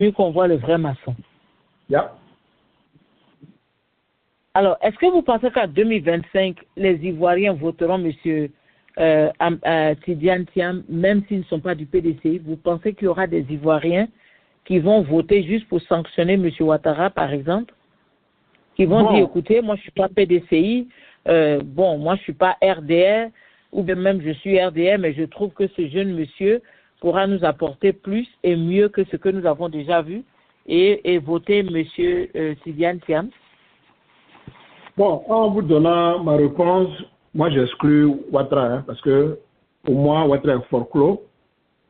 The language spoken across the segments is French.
mieux qu'on voit le vrai maçon. Yeah. Alors, est-ce que vous pensez qu'en 2025, les Ivoiriens voteront M. Tidiane Thiam, même s'ils ne sont pas du PDCI? Vous pensez qu'il y aura des Ivoiriens qui vont voter juste pour sanctionner M. Ouattara, par exemple? Qui vont dire, écoutez, moi je ne suis pas PDCI, moi je ne suis pas RDR, ou bien même je suis RDR, mais je trouve que ce jeune monsieur pourra nous apporter plus et mieux que ce que nous avons déjà vu, et voter M. Tidiane Thiam. Bon, en vous donnant ma réponse, moi j'exclus Ouattara, parce que pour moi, Ouattara est fort clos.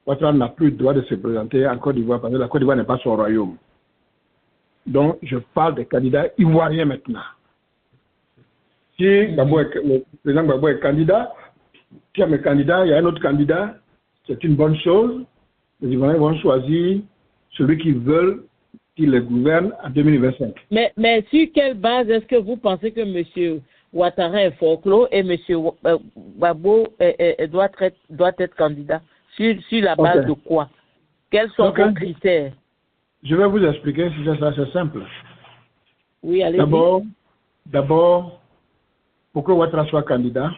Ouattara n'a plus le droit de se présenter en Côte d'Ivoire, parce que la Côte d'Ivoire n'est pas son royaume. Donc, je parle des candidats ivoiriens maintenant. Si le président Gbagbo est candidat, Thiam est candidat, il y a un autre candidat, c'est une bonne chose. Les Ivoiriens vont choisir celui qu'ils veulent qu'il les gouverne en 2025. Mais sur quelle base est-ce que vous pensez que M. Ouattara est folklore et M. Gbagbo doit être candidat? Sur la base de quoi? Quels sont vos critères? Je vais vous expliquer si c'est simple. Oui, allez-y. D'abord, pour que Ouattara soit candidat,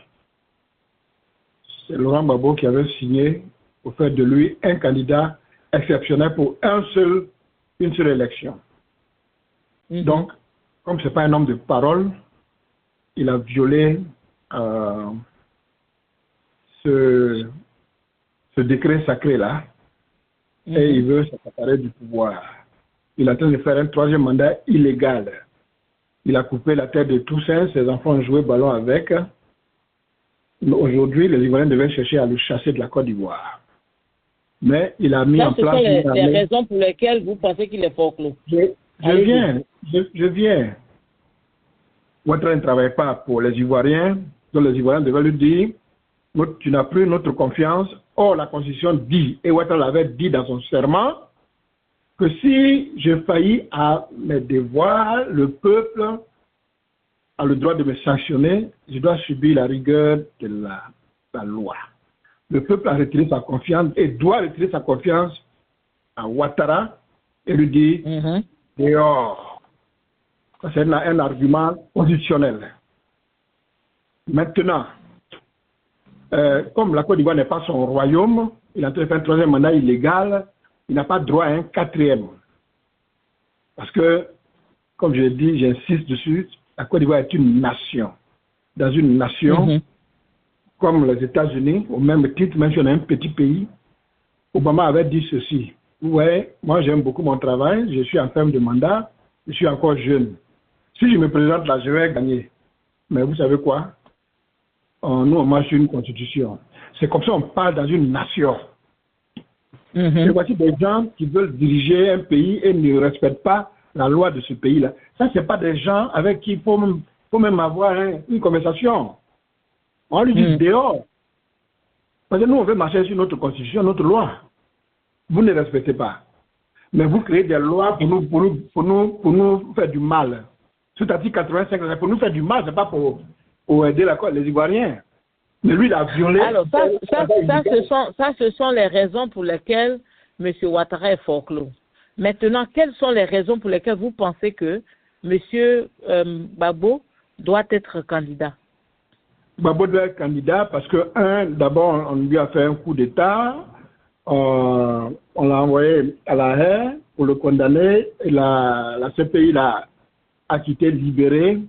c'est Laurent Gbagbo qui avait signé pour faire de lui un candidat exceptionnel pour une seule élection. Donc, comme ce n'est pas un homme de parole, il a violé ce décret sacré-là et il veut s'accaparer du pouvoir. Il est en train de faire un troisième mandat illégal. Il a coupé la tête de Toussaint, ses enfants ont joué ballon avec. Aujourd'hui, les Ivoiriens devaient chercher à le chasser de la Côte d'Ivoire. Mais il a mis en place... Ce sont les raisons pour lesquelles vous pensez qu'il est folklore. Je viens. Ouattara ne travaille pas pour les Ivoiriens, donc les Ivoiriens devaient lui dire tu n'as plus notre confiance. Or, la Constitution dit, et Ouattara l'avait dit dans son serment, que si je faillis à mes devoirs, le peuple a le droit de me sanctionner, je dois subir la rigueur de la loi. Le peuple a retiré sa confiance et doit retirer sa confiance à Ouattara et lui dire dehors. Ça, c'est un argument constitutionnel. Maintenant, comme la Côte d'Ivoire n'est pas son royaume, il a fait un troisième mandat illégal, il n'a pas droit à un quatrième. Parce que, comme je l'ai dit, j'insiste dessus, la Côte d'Ivoire est une nation. Dans une nation, comme les États-Unis, au même titre, même si on est un petit pays, Obama avait dit ceci. Vous voyez, moi j'aime beaucoup mon travail, je suis en fin de mandat, je suis encore jeune. Si je me présente là, je vais gagner. Mais vous savez quoi? Nous, on marche sur une constitution. C'est comme ça qu'on parle dans une nation. Et voici des gens qui veulent diriger un pays et ne respectent pas la loi de ce pays-là. Ça, ce n'est pas des gens avec qui il faut même avoir une conversation. On lui dit dehors. Parce que nous, on veut marcher sur notre constitution, notre loi. Vous ne respectez pas. Mais vous créez des lois pour nous faire du mal. Sous l'article 85, c'est pour nous faire du mal, ce n'est pas pour aider les Ivoiriens. Mais lui, il a violé. Alors, ce sont les raisons pour lesquelles M. Ouattara est folklore. Maintenant, quelles sont les raisons pour lesquelles vous pensez que M. Gbagbo doit être candidat? Gbagbo doit être candidat parce que, d'abord, on lui a fait un coup d'État, on l'a envoyé à la haie pour le condamner, et la CPI l'a acquitté, libéré,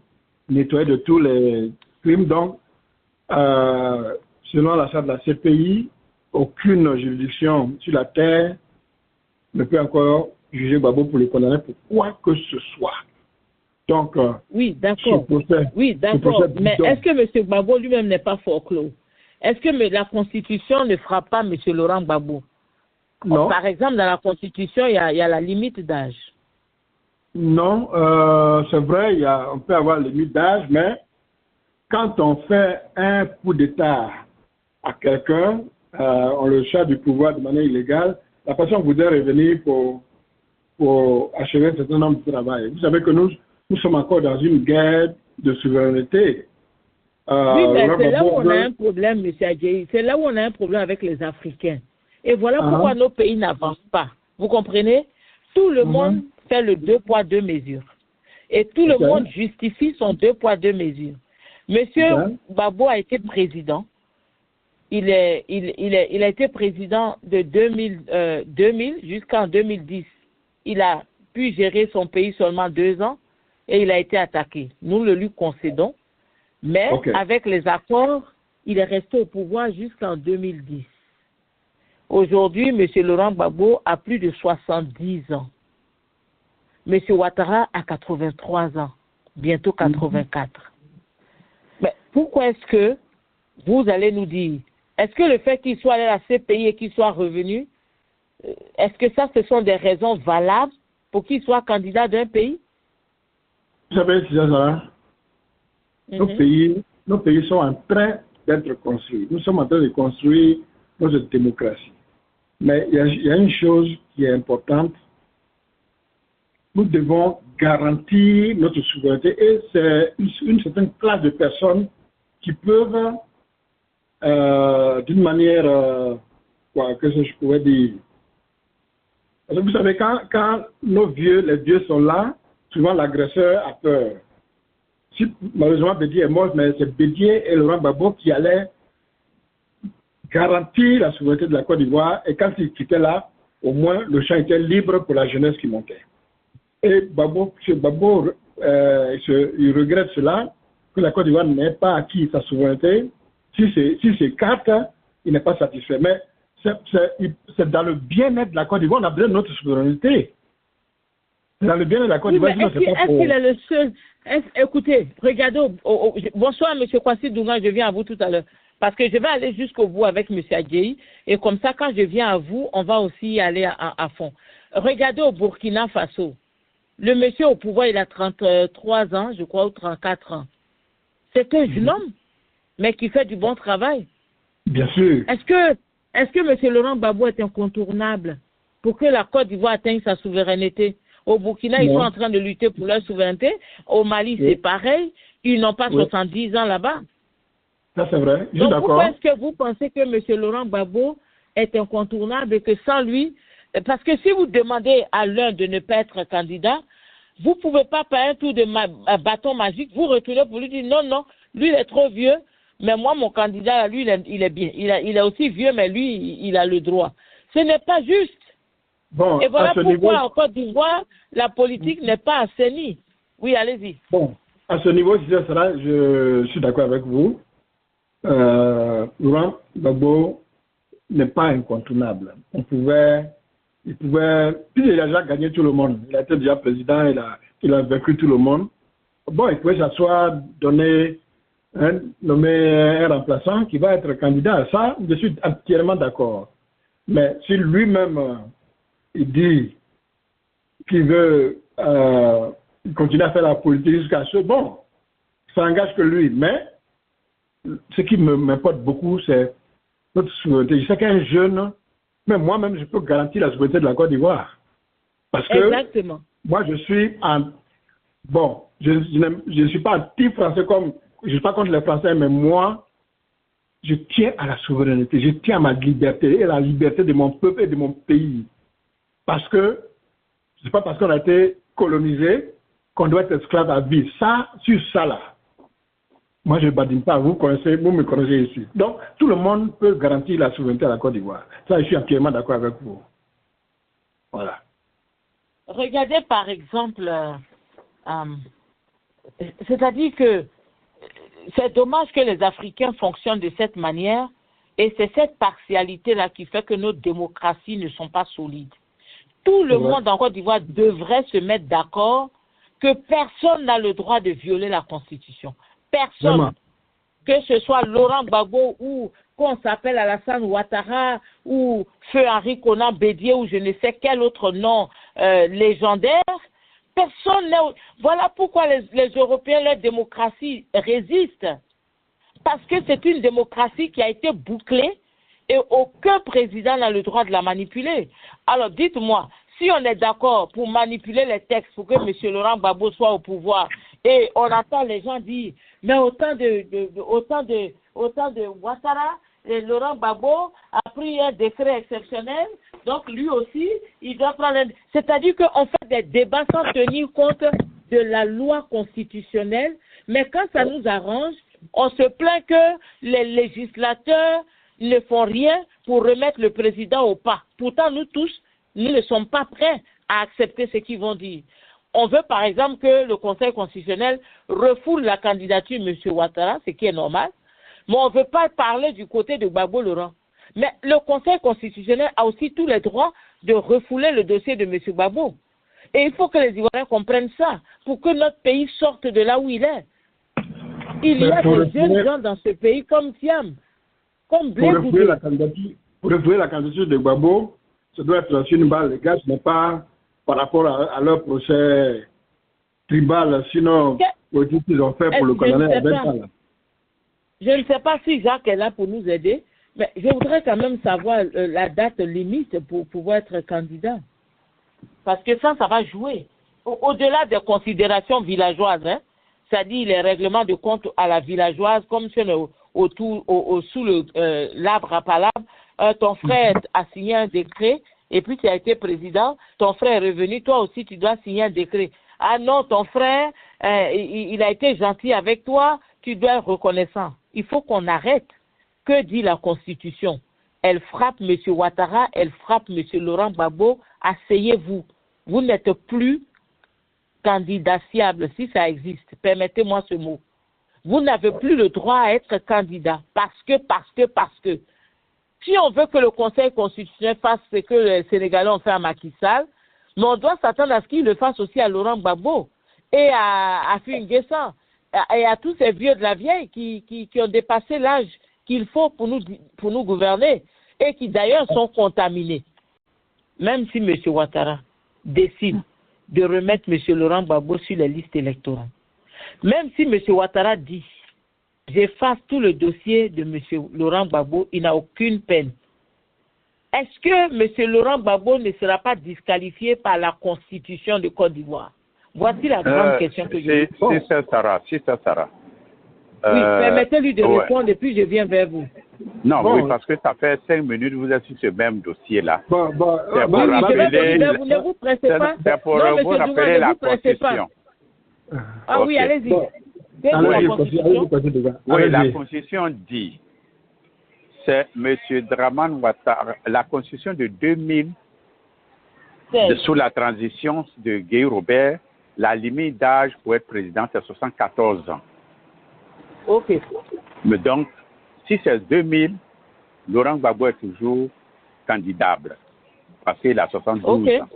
nettoyé de tous les crimes. Donc, selon la charte de la CPI, aucune juridiction sur la terre ne peut encore juger Gbagbo pour le condamner pour quoi que ce soit. Donc, oui, d'accord. Oui, d'accord. Mais est-ce que M. Gbagbo lui-même n'est pas folklore? Est-ce que la Constitution ne frappe pas M. Laurent Gbagbo? Non. Par exemple, dans la Constitution, il y a la limite d'âge. Non, c'est vrai, on peut avoir la limite d'âge, mais quand on fait un coup d'État à quelqu'un, on le chasse du pouvoir de manière illégale, la personne voudrait revenir pour achever un certain nombre de travail. Vous savez que nous sommes encore dans une guerre de souveraineté. Oui, mais c'est là où on a un problème, M. Adjaye. C'est là où on a un problème avec les Africains. Et voilà pourquoi nos pays n'avancent pas. Vous comprenez? Tout le monde fait le 2 poids 2 mesures. Et tout le monde justifie son 2 poids 2 mesures. Monsieur Gbagbo a été président. Il a été président de 2000 jusqu'en 2010. Il a pu gérer son pays seulement 2 ans et il a été attaqué. Nous le lui concédons. Mais avec les accords, il est resté au pouvoir jusqu'en 2010. Aujourd'hui, M. Laurent Gbagbo a plus de 70 ans. M. Ouattara a 83 ans, bientôt 84. Mais pourquoi est-ce que vous allez nous dire, est-ce que le fait qu'il soit allé à la CPI et qu'il soit revenu, est-ce que ça, ce sont des raisons valables pour qu'il soit candidat d'un pays? Vous savez, c'est ça. Nos pays sont en train d'être construits. Nous sommes en train de construire notre démocratie. Mais il y a une chose qui est importante. Nous devons garantir notre souveraineté et c'est une certaine classe de personnes qui peuvent, d'une manière, qu'est-ce que je pourrais dire? Parce que vous savez, quand les vieux sont là, souvent l'agresseur a peur. Si malheureusement Bédié est mort, mais c'est Bédié et Laurent Gbagbo qui allaient garantir la souveraineté de la Côte d'Ivoire et quand ils quittaient là, au moins le champ était libre pour la jeunesse qui montait. Et Gbagbo, il regrette cela, que la Côte d'Ivoire n'ait pas acquis sa souveraineté. Si c'est carte, il n'est pas satisfait. Mais c'est dans le bien-être de la Côte d'Ivoire, on a besoin de notre souveraineté. Dans le bien-être de la Côte d'Ivoire, est-ce qu'il est le seul? Écoutez, regardez, bonsoir M. Kwasi Dunga, je viens à vous tout à l'heure. Parce que je vais aller jusqu'au bout avec M. Adjei. Et comme ça, quand je viens à vous, on va aussi aller à fond. Regardez au Burkina Faso. Le monsieur au pouvoir, il a 33 ans, je crois, ou 34 ans. C'est un jeune homme, mais qui fait du bon travail. Bien sûr. Est-ce que M. Laurent Gbagbo est incontournable pour que la Côte d'Ivoire atteigne sa souveraineté? Au Burkina, ils sont en train de lutter pour leur souveraineté. Au Mali, c'est pareil. Ils n'ont pas 70 ans là-bas. Ça, c'est vrai. Je suis Donc, d'accord. pourquoi est-ce que vous pensez que M. Laurent Gbagbo est incontournable et que sans lui, parce que si vous demandez à l'un de ne pas être candidat, vous ne pouvez pas par un tour de bâton magique, vous retournez pour lui dire non, lui il est trop vieux, mais moi mon candidat, lui il est bien. Il est aussi vieux, mais lui il a le droit. Ce n'est pas juste. Bon, et voilà pourquoi en Côte d'Ivoire, la politique n'est pas assainie. Oui, allez-y. Bon, à ce niveau, si c'est cela, je suis d'accord avec vous. Laurent Gbagbo n'est pas incontournable. Il pouvait, puis il a déjà gagné tout le monde. Il a été déjà président, il a vaincu tout le monde. Bon, il pouvait s'asseoir, nommer un remplaçant qui va être candidat. Ça, je suis entièrement d'accord. Mais si lui-même, il dit qu'il veut continuer à faire la politique jusqu'à ce, bon, ça n'engage que lui. Mais ce qui m'importe beaucoup, c'est notre souveraineté. Je sais qu'un jeune, même moi-même, je peux garantir la souveraineté de la Côte d'Ivoire. Parce que moi, je suis bon, je ne suis pas anti-français comme, je ne suis pas contre les Français, mais moi, je tiens à la souveraineté, je tiens à ma liberté et à la liberté de mon peuple et de mon pays. Parce que, ce n'est pas parce qu'on a été colonisé qu'on doit être esclave à vie. Ça, sur ça là. Moi, je ne badine pas. Vous me connaissez ici. Donc, tout le monde peut garantir la souveraineté à la Côte d'Ivoire. Ça, je suis entièrement d'accord avec vous. Voilà. Regardez, par exemple, c'est-à-dire que c'est dommage que les Africains fonctionnent de cette manière et c'est cette partialité-là qui fait que nos démocraties ne sont pas solides. Tout le monde en Côte d'Ivoire devrait se mettre d'accord que personne n'a le droit de violer la Constitution. Personne. Vraiment. Que ce soit Laurent Gbagbo ou qu'on s'appelle Alassane Ouattara ou Feu Henri Konan Bédié ou je ne sais quel autre nom légendaire, personne n'est... Voilà pourquoi les Européens, leur démocratie résiste. Parce que c'est une démocratie qui a été bouclée et aucun président n'a le droit de la manipuler. Alors dites-moi, si on est d'accord pour manipuler les textes pour que M. Laurent Gbagbo soit au pouvoir et on entend les gens dire mais autant de Ouattara, Laurent Gbagbo a pris un décret exceptionnel, donc lui aussi, il doit prendre C'est-à-dire qu'on fait des débats sans tenir compte de la loi constitutionnelle, mais quand ça nous arrange, on se plaint que les législateurs ne font rien pour remettre le président au pas. Pourtant, nous tous, nous ne sommes pas prêts à accepter ce qu'ils vont dire. On veut par exemple que le Conseil constitutionnel refoule la candidature de M. Ouattara, ce qui est normal, mais on ne veut pas parler du côté de Gbagbo Laurent. Mais le Conseil constitutionnel a aussi tous les droits de refouler le dossier de M. Gbagbo. Et il faut que les Ivoiriens comprennent ça, pour que notre pays sorte de là où il est. Il y a des jeunes gens dans ce pays comme Thiam, comme Blé Goudé. Pour refouler la candidature de Gbagbo, ça doit être sur une balle légale, ce n'est pas par rapport à leur procès tribal, sinon, politique qu'ils ont fait pour le condamner à 20 ans. Je ne sais pas si Jacques est là pour nous aider, mais je voudrais quand même savoir la date limite pour pouvoir être candidat. Parce que ça va jouer. Au-delà des considérations villageoises, hein, c'est-à-dire les règlements de compte à la villageoise, comme c'est sous l'arbre à palabre, ton frère a signé un décret, et puis tu as été président, ton frère est revenu, toi aussi tu dois signer un décret. Ah non, ton frère, il a été gentil avec toi, tu dois être reconnaissant. Il faut qu'on arrête. Que dit la Constitution? Elle frappe M. Ouattara, elle frappe M. Laurent Gbagbo. Asseyez-vous. Vous n'êtes plus candidaciable, si ça existe. Permettez-moi ce mot. Vous n'avez plus le droit à être candidat parce que. Si on veut que le Conseil constitutionnel fasse ce que les Sénégalais ont fait à Macky Sall, mais on doit s'attendre à ce qu'il le fasse aussi à Laurent Gbagbo et à Afin Guessan et à tous ces vieux de la vieille qui ont dépassé l'âge qu'il faut pour nous gouverner et qui d'ailleurs sont contaminés. Même si M. Ouattara décide de remettre M. Laurent Gbagbo sur les listes électorales, même si M. Ouattara dit j'efface tout le dossier de M. Laurent Gbagbo, il n'a aucune peine. Est-ce que M. Laurent Gbagbo ne sera pas disqualifié par la Constitution de Côte d'Ivoire? Voici la grande question que je pose. Si ça sera. Oui, permettez-lui de répondre et puis je viens vers vous. Non, oui, parce que ça fait 5 minutes vous êtes sur ce même dossier-là. Ne vous pressez pas. C'est pour vous rappeler la Constitution. Ah oui, allez-y. Oui, la Constitution dit, c'est M. Dramane Ouattara, la Constitution de 2000, sous la transition de Guy Robert, la limite d'âge pour être président, c'est 74 ans. Ok. Mais donc, si c'est 2000, Laurent Gbagbo est toujours candidable, parce qu'il a 72 ans.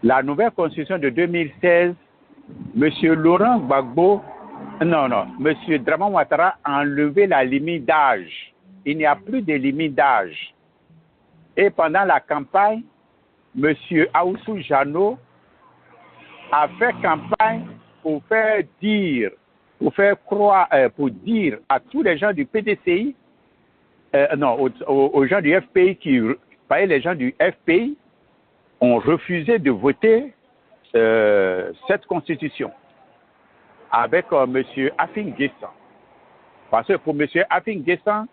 La nouvelle Constitution de 2016, M. Laurent Gbagbo, M. Dramane Ouattara a enlevé la limite d'âge. Il n'y a plus de limite d'âge. Et pendant la campagne, M. Aoussou Jano a fait campagne pour faire dire, pour dire à tous les gens du PDCI, aux gens du FPI les gens du FPI ont refusé de voter cette constitution avec M. Afin Guessan. Parce que pour M. Afin Guessan,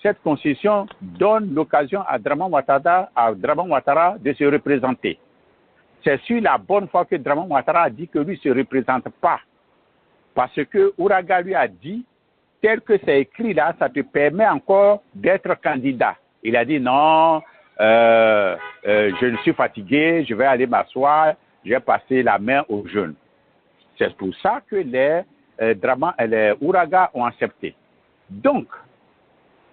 cette constitution donne l'occasion à Dramane Ouattara de se représenter. C'est sur la bonne foi que Dramane Ouattara a dit que lui ne se représente pas. Parce que Ouraga lui a dit, tel que c'est écrit là, ça te permet encore d'être candidat. Il a dit non, je suis fatigué, je vais aller m'asseoir, je vais passer la main aux jeunes. C'est pour ça que les Ouraga ont accepté. Donc,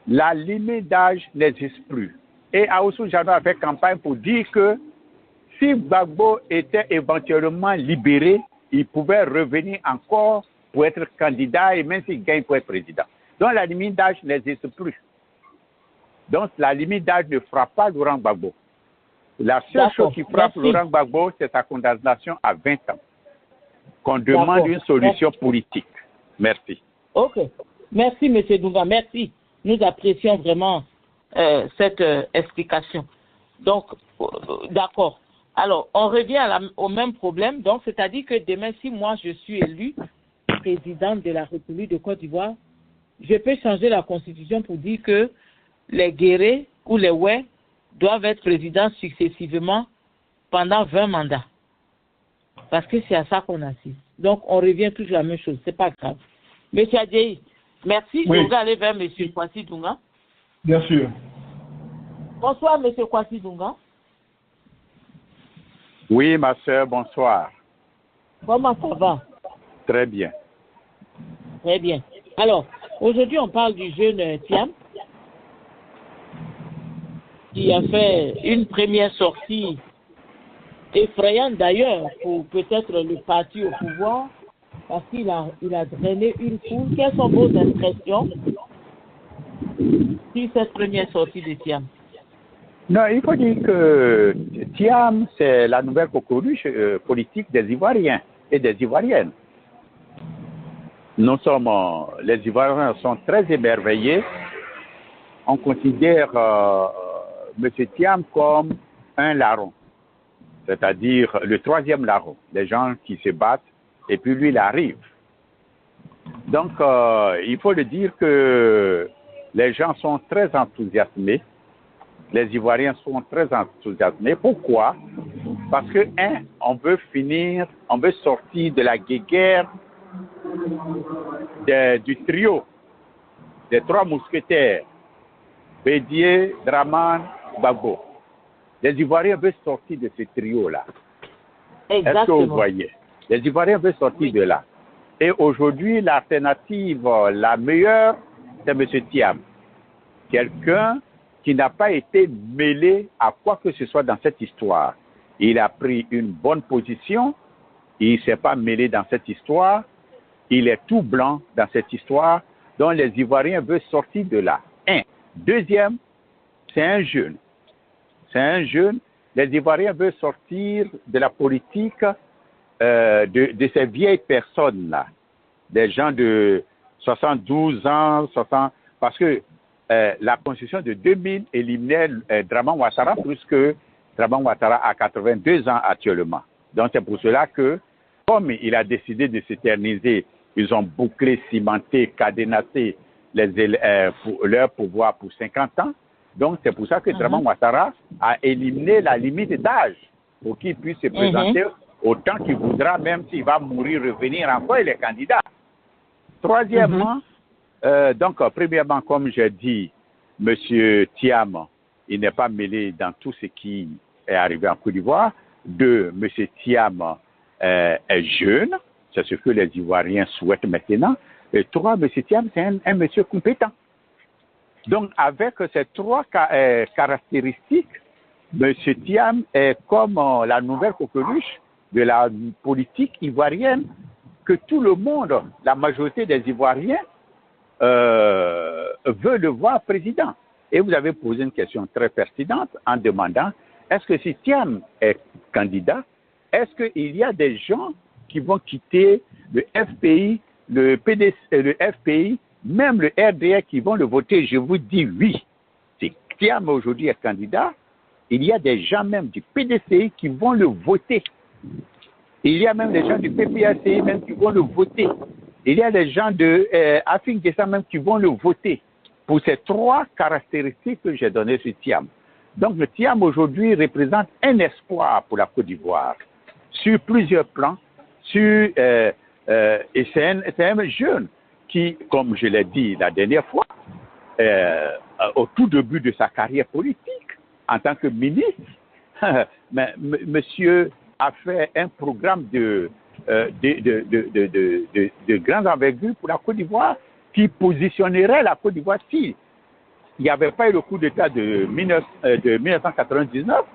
la limite d'âge n'existe plus. Et Aoussou Jano a fait campagne pour dire que si Gbagbo était éventuellement libéré, il pouvait revenir encore pour être candidat et même s'il gagne pour être président. Donc la limite d'âge n'existe plus. Donc la limite d'âge ne frappe pas Laurent Gbagbo. La seule chose qui frappe Laurent Gbagbo, c'est sa condamnation à 20 ans. Qu'on demande une solution politique. Merci. Ok. Merci, M. Douga. Merci. Nous apprécions vraiment cette explication. Donc, d'accord. Alors, on revient au même problème. Donc, c'est-à-dire que demain, si moi je suis élu président de la République de Côte d'Ivoire, je peux changer la constitution pour dire que les Guéré ou les Oué doivent être présidents successivement pendant 20 mandats. Parce que c'est à ça qu'on assiste. Donc, on revient toujours à la même chose. C'est pas grave. Monsieur Adjei, merci. Oui. Je vais aller vers Monsieur Kwasi Dunga. Bien sûr. Bonsoir, Monsieur Kwasi Dunga. Oui, ma soeur, bonsoir. Comment ça va? Très bien. Très bien. Alors, aujourd'hui, on parle du jeune Thiam, qui a fait une première sortie effrayante d'ailleurs pour peut-être le parti au pouvoir, parce qu'il a drainé une foule. Quelles sont vos impressions sur cette première sortie de Thiam? Non, il faut dire que Thiam, c'est la nouvelle coqueluche politique des Ivoiriens et des Ivoiriennes. Les Ivoiriens sont très émerveillés. On considère M. Thiam comme un larron, c'est-à-dire le troisième larron, les gens qui se battent, et puis lui, il arrive. Donc, il faut le dire que les gens sont très enthousiasmés. Les Ivoiriens sont très enthousiasmés. Pourquoi? Parce que, on veut sortir de la guéguerre du trio des trois mousquetaires, Bédié, Draman, Gbagbo. Les Ivoiriens veulent sortir de ce trio-là. Est-ce que vous voyez? Les Ivoiriens veulent sortir de là. Et aujourd'hui, l'alternative la meilleure, c'est M. Thiam. Quelqu'un qui n'a pas été mêlé à quoi que ce soit dans cette histoire. Il a pris une bonne position, il ne s'est pas mêlé dans cette histoire, il est tout blanc dans cette histoire, dont les Ivoiriens veulent sortir de là. Deuxième, c'est un jeune. Les Ivoiriens veulent sortir de la politique de ces vieilles personnes-là, des gens de 72 ans, parce que la constitution de 2000 éliminait Draman Ouattara plus que Draman Ouattara a 82 ans actuellement. Donc c'est pour cela que, comme il a décidé de s'éterniser, ils ont bouclé, cimenté, cadenassé leur pouvoir pour 50 ans. Donc c'est pour ça que Draman Ouattara a éliminé la limite d'âge pour qu'il puisse se présenter autant qu'il voudra, même s'il va mourir, revenir encore, il est candidat. Troisièmement, donc, premièrement, comme j'ai dit, M. Thiam, il n'est pas mêlé dans tout ce qui est arrivé en Côte d'Ivoire. Deux, M. Thiam est jeune, c'est ce que les Ivoiriens souhaitent maintenant. Et trois, M. Thiam, c'est un monsieur compétent. Donc, avec ces trois caractéristiques, M. Thiam est comme la nouvelle coqueluche de la politique ivoirienne que tout le monde, la majorité des Ivoiriens, veut le voir président. Et vous avez posé une question très pertinente en demandant, est-ce que si Thiam est candidat, est-ce qu'il y a des gens qui vont quitter le FPI, le PDC, le FPI, même le RDR qui vont le voter? Je vous dis oui. Si Thiam aujourd'hui est candidat, il y a des gens même du PDCI qui vont le voter. Il y a même des gens du PPACI même qui vont le voter. Il y a des gens de Afin Guessa même qui vont le voter pour ces trois caractéristiques que j'ai données sur Thiam. Donc le Thiam aujourd'hui représente un espoir pour la Côte d'Ivoire sur plusieurs plans. Et c'est un jeune qui, comme je l'ai dit la dernière fois, au tout début de sa carrière politique, en tant que ministre, monsieur a fait un programme de grande envergure pour la Côte d'Ivoire qui positionnerait la Côte d'Ivoire s'il n'y avait pas eu le coup d'État de 1999,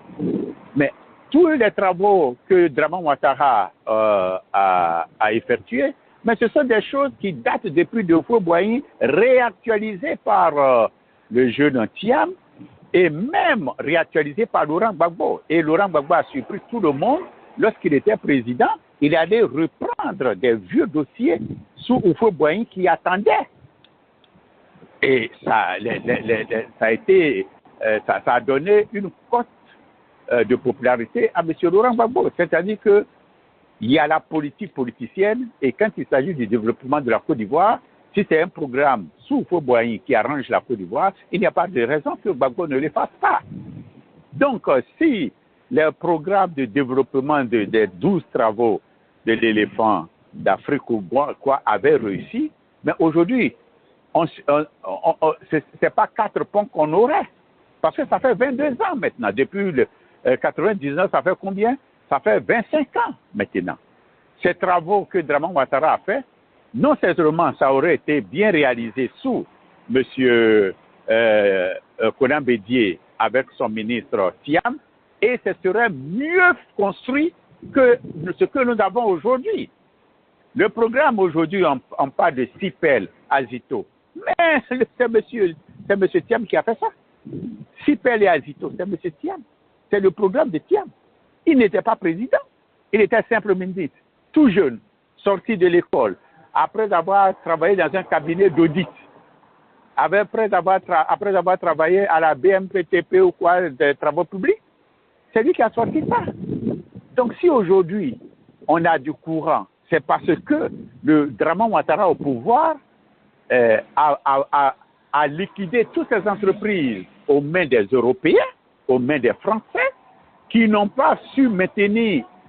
mais tous les travaux que Draman Ouattara a effectués, mais ce sont des choses qui datent depuis de Houphouët-Boigny, réactualisées par le jeune Thiam et même réactualisées par Laurent Gbagbo. Et Laurent Gbagbo a surpris tout le monde. Lorsqu'il était président, il allait reprendre des vieux dossiers sous Houphouët-Boigny qui attendaient. Et ça a donné une cote de popularité à M. Laurent Gbagbo. C'est-à-dire qu'il y a la politique politicienne et quand il s'agit du développement de la Côte d'Ivoire, Si c'est un programme sous Houphouët-Boigny qui arrange la Côte d'Ivoire, il n'y a pas de raison que Gbagbo ne le fasse pas. Donc, si le programme de développement des 12 travaux de l'éléphant d'Afrique ou quoi avait réussi, mais aujourd'hui, ce n'est pas 4 ponts qu'on aurait. Parce que ça fait 22 ans maintenant. Depuis le 99, ça fait combien? Ça fait 25 ans maintenant. Ces travaux que Dramane Ouattara a fait, non seulement ça aurait été bien réalisé sous M. Konan Bédié avec son ministre Thiam, et ce serait mieux construit que ce que nous avons aujourd'hui. Le programme aujourd'hui, on parle de CIPEL, Azito. Mais c'est M. Thiam qui a fait ça. CIPEL et Azito, c'est M. Thiam. C'est le programme de Thiam. Il n'était pas président. Il était simple ministre, tout jeune, sorti de l'école, après avoir travaillé dans un cabinet d'audit, après avoir travaillé à la BMPTP ou quoi, des travaux publics. C'est lui qui a sorti ça. Donc si aujourd'hui, on a du courant, c'est parce que le Dramane Ouattara au pouvoir a liquidé toutes ces entreprises aux mains des Européens, aux mains des Français, qui n'ont pas su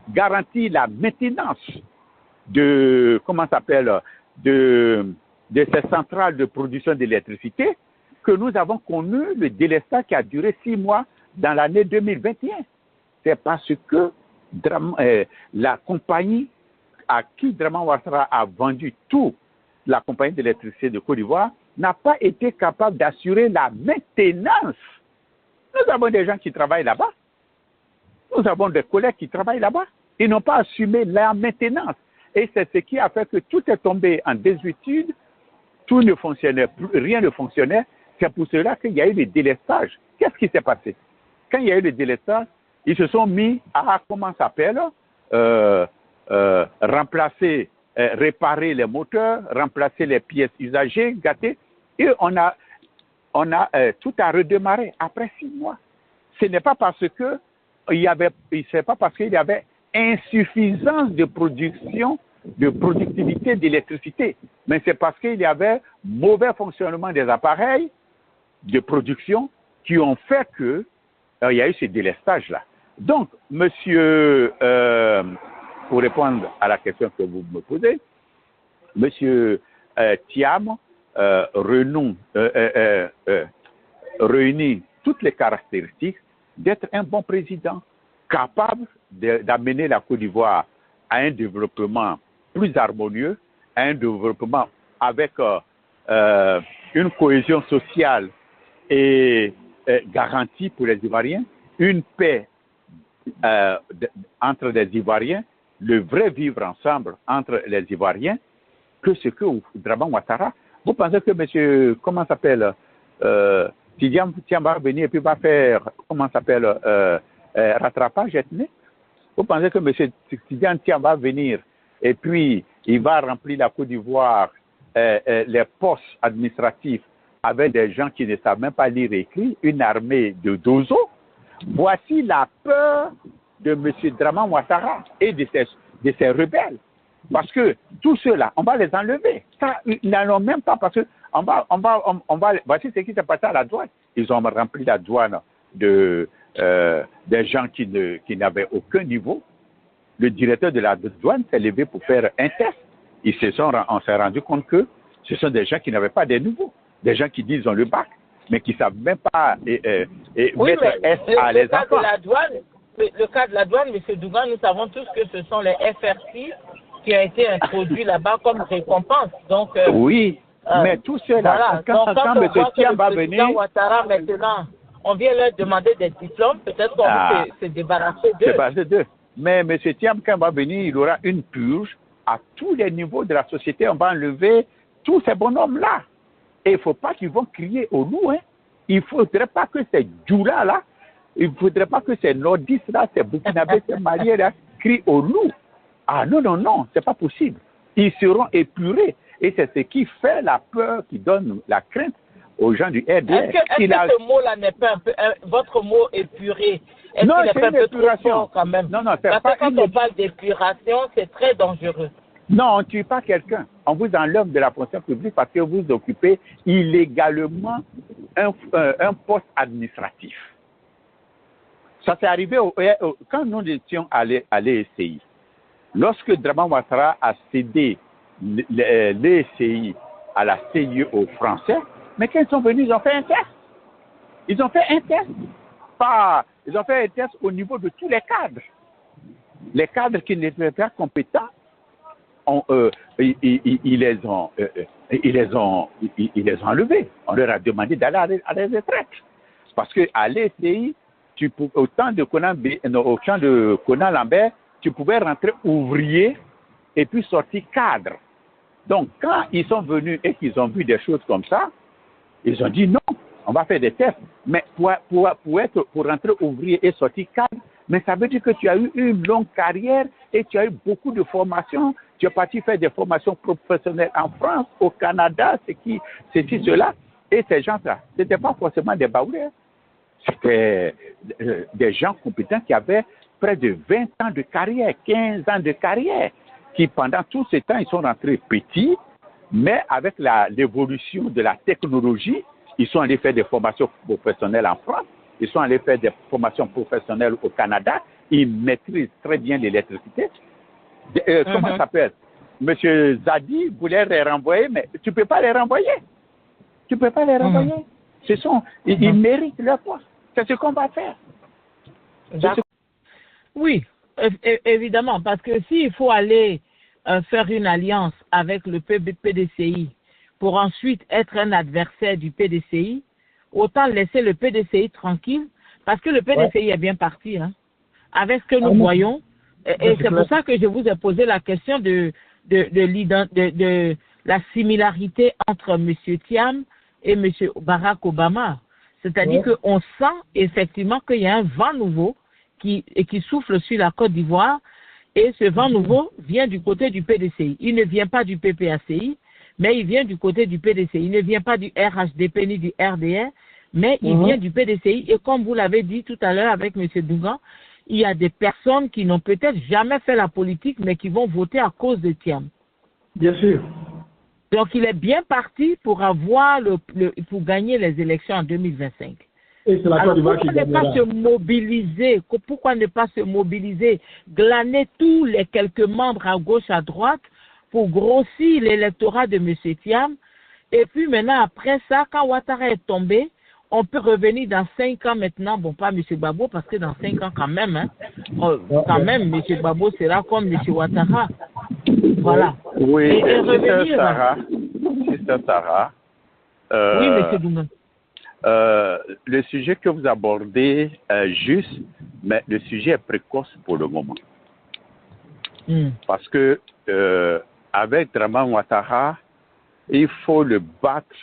garantir la maintenance de, de ces centrales de production d'électricité, que nous avons connu le délestage qui a duré 6 mois dans l'année 2021. C'est parce que la compagnie à qui Dramane Ouattara a vendu tout, la compagnie d'électricité de Côte d'Ivoire, n'a pas été capable d'assurer la maintenance. Nous avons des gens qui travaillent là-bas. Nous avons des collègues qui travaillent là-bas. Ils n'ont pas assumé la maintenance. Et c'est ce qui a fait que tout est tombé en désuétude, tout ne fonctionnait plus, rien ne fonctionnait. C'est pour cela qu'il y a eu le délestage. Qu'est-ce qui s'est passé? Quand il y a eu le délestage, ils se sont mis à, remplacer, réparer les moteurs, remplacer les pièces usagées, gâtées, et tout a redémarré après 6 mois. Ce n'est pas parce que c'est pas parce qu'il y avait insuffisance de production, de productivité d'électricité, mais c'est parce qu'il y avait mauvais fonctionnement des appareils de production qui ont fait que il y a eu ce délestage-là. Donc, monsieur, pour répondre à la question que vous me posez, monsieur Thiam réunit toutes les caractéristiques d'être un bon président, capable d'amener la Côte d'Ivoire à un développement plus harmonieux, à un développement avec une cohésion sociale et garantie pour les Ivoiriens, une paix entre les Ivoiriens, le vrai vivre ensemble entre les Ivoiriens, que ce que Dramane Ouattara. Vous pensez que monsieur, comment s'appelle, Tidiane va venir et puis va faire, rattrapage ethnique? Vous pensez que monsieur Tidiane va venir et puis il va remplir la Côte d'Ivoire, les postes administratifs avec des gens qui ne savent même pas lire et écrire, une armée de dozo? Voici la peur de M. Dramane Ouattara et de ses rebelles. Parce que tous ceux-là, on va les enlever. Ça, ils n'en ont même pas parce que voici ce qui s'est passé à la douane. Ils ont rempli la douane des gens qui n'avaient aucun niveau. Le directeur de la douane s'est levé pour faire un test. On s'est rendu compte que ce sont des gens qui n'avaient pas de niveau. Des gens qui disent ont le bac, mais qui ne savent même pas mettre S à les enfants. Le cas de la douane, M. Dougan, nous savons tous que ce sont les FRC qui ont été introduits là-bas comme récompense. Donc, oui, mais tout cela, voilà. quand M. Thiam va venir... Ouattara, maintenant, on vient leur demander des diplômes, peut-être qu'on peut se débarrasser d'eux. Mais M. Thiam, quand il va venir, il aura une purge à tous les niveaux de la société. On va enlever tous ces bonhommes-là. Et il ne faut pas qu'ils vont crier au loup. Hein. Il ne faudrait pas que ces Djoula-là, il ne faudrait pas que ces nordistes-là, ces Burkinabés, ces Maliens-là, crient au loup. Ah non, ce n'est pas possible. Ils seront épurés. Et c'est ce qui fait la peur, qui donne la crainte aux gens du RDR. Est-ce que ce mot-là n'est pas un peu, votre mot épuré, est-ce non, qu'il n'est pas un peu trop fort quand même? Non, c'est parce pas que quand on parle d'épuration, c'est très dangereux. Non, on ne tue pas quelqu'un. On vous enlève de la fonction publique parce que vous occupez illégalement un poste administratif. Ça s'est arrivé quand nous étions à l'ESCI. Lorsque Draman Ouattara a cédé l'ESCI à la CIE aux Français, mais quand ils sont venus, ils ont fait un test. Ils ont fait un test. Ils ont fait un test au niveau de tous les cadres. Les cadres qui n'étaient pas compétents, ils les ont enlevés. On leur a demandé d'aller à la retraite. Parce qu'à l'ESCI, au temps de Conan Lambert, tu pouvais rentrer ouvrier et puis sortir cadre. Donc, quand ils sont venus et qu'ils ont vu des choses comme ça, ils ont dit non, on va faire des tests. Mais pour rentrer ouvrier et sortir cadre, mais ça veut dire que tu as eu une longue carrière et tu as eu beaucoup de formations. Tu es parti faire des formations professionnelles en France, au Canada, ceci, cela. Et ces gens-là, ce n'étaient pas forcément des baoulés. C'était des gens compétents qui avaient près de 20 ans de carrière, 15 ans de carrière, qui pendant tout ce temps, ils sont rentrés petits, mais avec l'évolution de la technologie, ils sont allés faire des formations professionnelles en France, ils sont allés faire des formations professionnelles au Canada, ils maîtrisent très bien l'électricité. Comment ça s'appelle? Monsieur Zadi voulait les renvoyer, mais tu ne peux pas les renvoyer. Tu ne peux pas les renvoyer. Ils méritent leur poste. C'est ce qu'on va faire. Oui, évidemment, parce que s'il faut aller faire une alliance avec le PDCI pour ensuite être un adversaire du PDCI, autant laisser le PDCI tranquille, parce que le PDCI est bien parti, hein, avec ce que nous voyons. Et c'est pour ça que je vous ai posé la question de la similarité entre M. Thiam et M. Barack Obama. C'est-à-dire qu'on sent effectivement qu'il y a un vent nouveau qui souffle sur la Côte d'Ivoire, et ce vent nouveau vient du côté du PDCI. Il ne vient pas du PPACI, mais il vient du côté du PDCI. Il ne vient pas du RHDP ni du RDR, mais il vient du PDCI. Et comme vous l'avez dit tout à l'heure avec M. Dougan, il y a des personnes qui n'ont peut-être jamais fait la politique, mais qui vont voter à cause de Thiam. Bien sûr. Donc, il est bien parti pour avoir pour gagner les élections en 2025. Et c'est la Côte d'Ivoire qui gagnera. Pourquoi ne pas se mobiliser, glaner tous les quelques membres à gauche, à droite, pour grossir l'électorat de M. Thiam. Et puis maintenant, après ça, quand Ouattara est tombé, on peut revenir dans 5 ans maintenant, bon, pas M. Gbagbo, parce que dans 5 ans quand même, hein, M. Gbagbo sera comme M. Ouattara. Voilà. Oui, et revenir. Sister Sarah. Oui, M. Douman. Le sujet que vous abordez est juste, mais le sujet est précoce pour le moment. Parce que avec Draman Ouattara, il faut le battre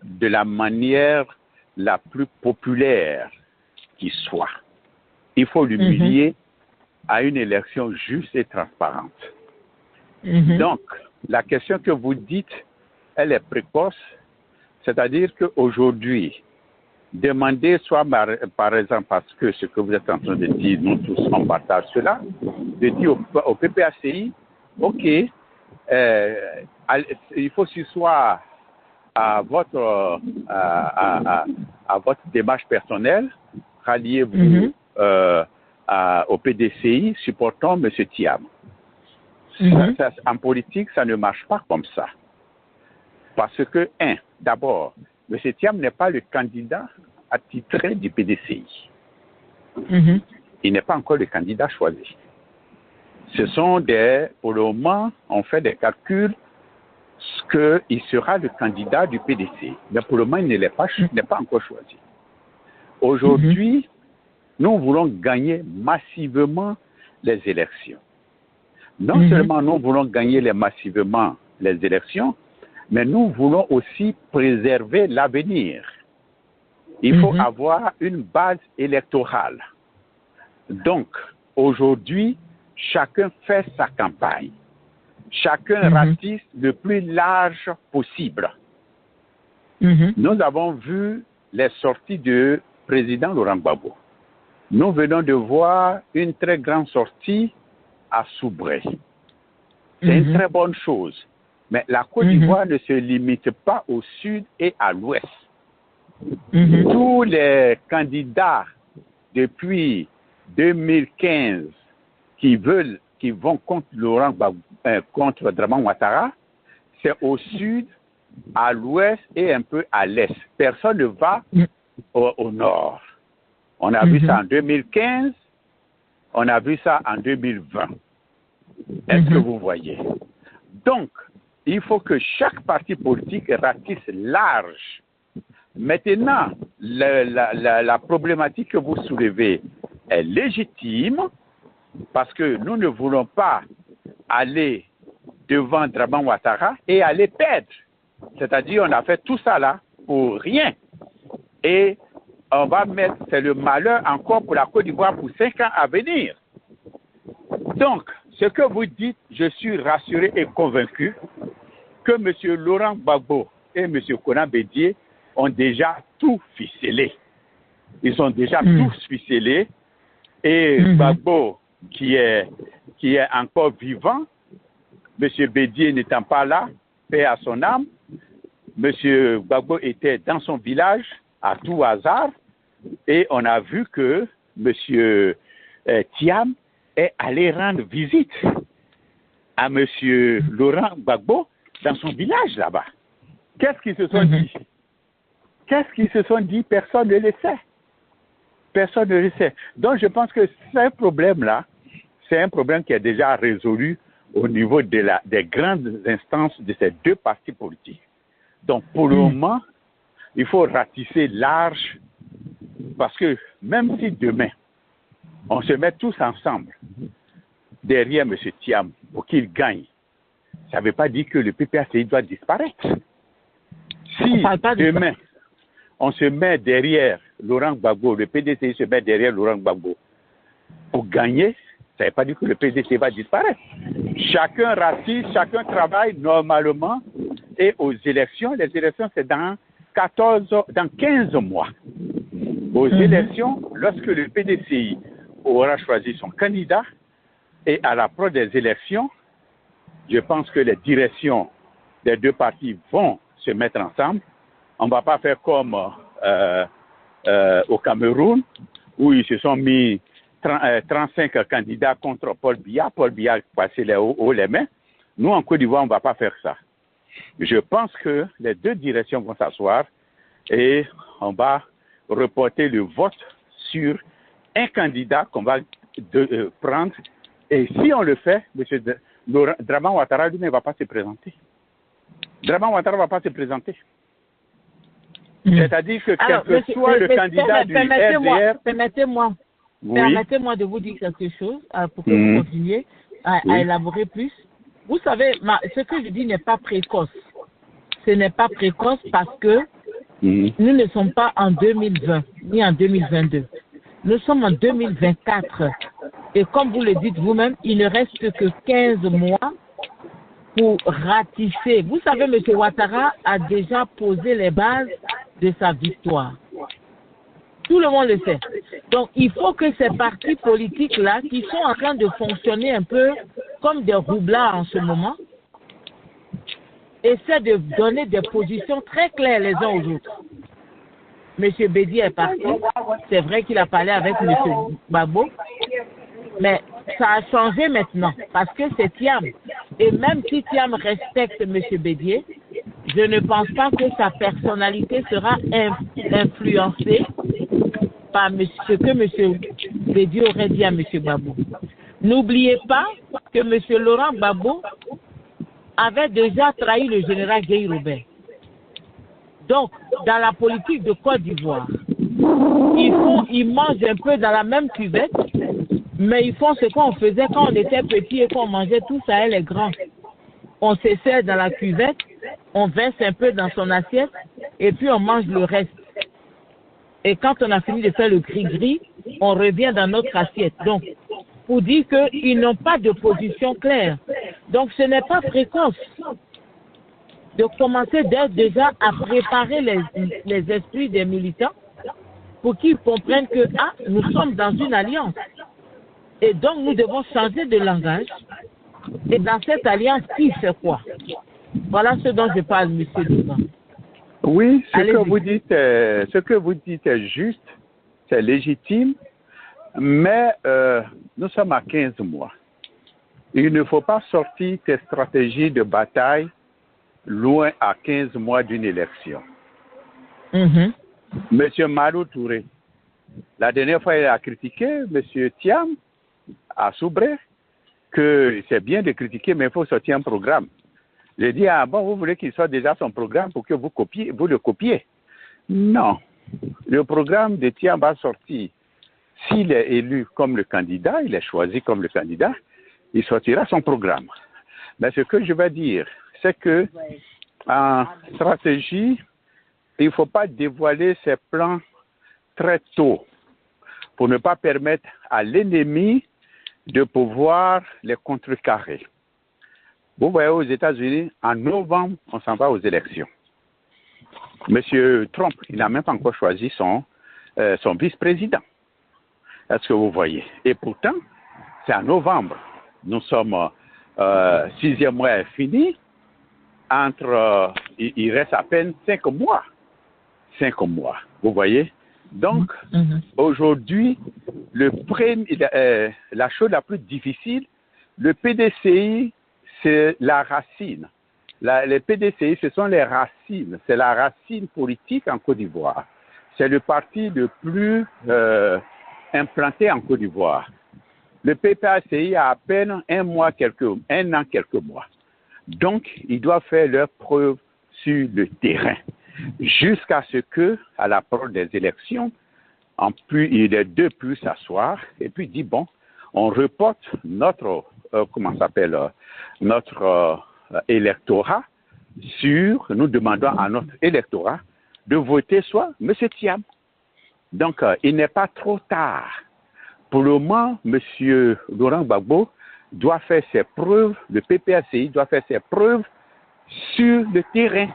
de la manière la plus populaire qui soit. Il faut l'humilier à une élection juste et transparente. Donc, la question que vous dites, elle est précoce, c'est-à-dire qu'aujourd'hui, demander soit par exemple, parce que ce que vous êtes en train de dire, nous tous on partage cela, de dire au PPACI, ok, il faut se soit à votre démarche personnelle, ralliez-vous au PDCI, supportons M. Thiam. En politique, ça ne marche pas comme ça. Parce que, d'abord, M. Thiam n'est pas le candidat attitré du PDCI. Il n'est pas encore le candidat choisi. Ce sont pour le moment, on fait des calculs qu'il sera le candidat du PDCI. Mais pour le moment, il n'est pas encore choisi. Aujourd'hui, nous voulons gagner massivement les élections. Non seulement nous voulons gagner massivement les élections, mais nous voulons aussi préserver l'avenir. Il faut avoir une base électorale. Donc, aujourd'hui, chacun fait sa campagne. Chacun ratisse le plus large possible. Nous avons vu les sorties du président Laurent Gbagbo. Nous venons de voir une très grande sortie à Soubré. C'est une très bonne chose. Mais la Côte d'Ivoire ne se limite pas au sud et à l'ouest. Tous les candidats depuis 2015 qui vont contre contre Dramane Ouattara, c'est au sud, à l'ouest et un peu à l'est. Personne ne va au nord. On a vu ça en 2015, on a vu ça en 2020. Est-ce que vous voyez? Donc, il faut que chaque parti politique ratisse large. Maintenant, la problématique que vous soulevez est légitime parce que nous ne voulons pas aller devant Dramane Ouattara et aller perdre. C'est-à-dire, on a fait tout ça là pour rien. Et on va mettre, c'est le malheur encore pour la Côte d'Ivoire pour 5 ans à venir. Donc, ce que vous dites, je suis rassuré et convaincu que M. Laurent Gbagbo et M. Konan Bédié ont déjà tout ficelé. Ils ont déjà tous ficelé. Et Gbagbo, qui est encore vivant, M. Bédié n'étant pas là, paix à son âme, M. Gbagbo était dans son village à tout hasard et on a vu que M. Thiam est allé rendre visite à M. Laurent Gbagbo dans son village là-bas. Qu'est-ce qu'ils se sont dit? Qu'est-ce qu'ils se sont dit? Personne ne le sait. Personne ne le sait. Donc je pense que ce problème-là, c'est un problème qui est déjà résolu au niveau des grandes instances de ces deux partis politiques. Donc pour le moment, il faut ratisser large parce que même si demain, on se met tous ensemble derrière M. Thiam pour qu'il gagne, ça ne veut pas dire que le PPACI doit disparaître. Si demain, on se met derrière Laurent Gbagbo, le PDCI se met derrière Laurent Gbagbo pour gagner, ça ne veut pas dire que le PDCI va disparaître. Chacun ratisse, chacun travaille normalement et aux élections, les élections c'est dans 15 mois. Aux élections, lorsque le PDCI aura choisi son candidat et à l'approche des élections, je pense que les directions des deux partis vont se mettre ensemble. On ne va pas faire comme au Cameroun, où ils se sont mis 35 candidats contre Paul Biya. Paul Biya a passé les mains. Nous, en Côte d'Ivoire, on ne va pas faire ça. Je pense que les deux directions vont s'asseoir et on va reporter le vote sur un candidat qu'on va prendre. Et si on le fait, M. Dramane Ouattara, lui, ne va pas se présenter. Dramane Ouattara ne va pas se présenter. C'est-à-dire que quel que soit le candidat du RDR... Permettez-moi de vous dire quelque chose pour que vous continuiez à élaborer plus. Vous savez, ce que je dis n'est pas précoce. Ce n'est pas précoce parce que nous ne sommes pas en 2020 ni en 2022. Nous sommes en 2024. Et comme vous le dites vous-même, il ne reste que 15 mois pour ratifier. Vous savez, M. Ouattara a déjà posé les bases de sa victoire. Tout le monde le sait. Donc, il faut que ces partis politiques-là, qui sont en train de fonctionner un peu comme des roublards en ce moment, essaient de donner des positions très claires les uns aux autres. M. Bédié est parti. C'est vrai qu'il a parlé avec M. Gbagbo. Mais ça a changé maintenant parce que c'est Thiam. Et même si Thiam respecte M. Bédié, je ne pense pas que sa personnalité sera influencée par ce que M. Bédié aurait dit à M. Gbagbo. N'oubliez pas que M. Laurent Gbagbo avait déjà trahi le général Guy Robert. Donc, dans la politique de Côte d'Ivoire, ils mangent un peu dans la même cuvette, mais ils font ce qu'on faisait quand on était petit et qu'on mangeait tous à elle les grands. On se sert dans la cuvette, on verse un peu dans son assiette et puis on mange le reste. Et quand on a fini de faire le gris-gris, on revient dans notre assiette. Donc, pour dire qu'ils n'ont pas de position claire. Donc, ce n'est pas précoce de commencer déjà à préparer les esprits des militants pour qu'ils comprennent que nous sommes dans une alliance. Et donc, nous devons changer de langage Et dans cette alliance, qui fait quoi? Voilà ce dont je parle, M. Dougan. Oui, ce que vous dites est juste, c'est légitime, mais nous sommes à 15 mois. Il ne faut pas sortir tes stratégies de bataille loin à 15 mois d'une élection. Monsieur Malou Touré, la dernière fois, il a critiqué Monsieur Thiam à Soubré que c'est bien de critiquer, mais il faut sortir un programme. J'ai dit, ah bon, vous voulez qu'il sorte déjà son programme pour que vous le copiez? Non. Le programme de Thiam va sortir. S'il est élu comme le candidat, il est choisi comme le candidat, il sortira son programme. Mais ce que je vais dire, c'est que en stratégie, il ne faut pas dévoiler ses plans très tôt pour ne pas permettre à l'ennemi de pouvoir les contrecarrer. Vous voyez, aux États-Unis, en novembre, on s'en va aux élections. Monsieur Trump, il n'a même pas encore choisi son vice-président. Est-ce que vous voyez? Et pourtant, c'est en novembre. Nous sommes 6e mois est fini. Il reste à peine 5 mois. 5 mois, vous voyez? Donc, aujourd'hui, la chose la plus difficile, le PDCI, c'est la racine. Les PDCI, ce sont les racines. C'est la racine politique en Côte d'Ivoire. C'est le parti le plus implanté en Côte d'Ivoire. Le PPACI a à peine un an, quelques mois. Donc, ils doivent faire leurs preuves sur le terrain jusqu'à ce que, à l'approche des élections, les deux puissent s'asseoir et puis dire, bon, on reporte notre électorat nous demandons à notre électorat de voter soit M. Thiam. Donc, il n'est pas trop tard. Pour le moment, M. Laurent Gbagbo doit faire ses preuves, le PPACI doit faire ses preuves sur le terrain.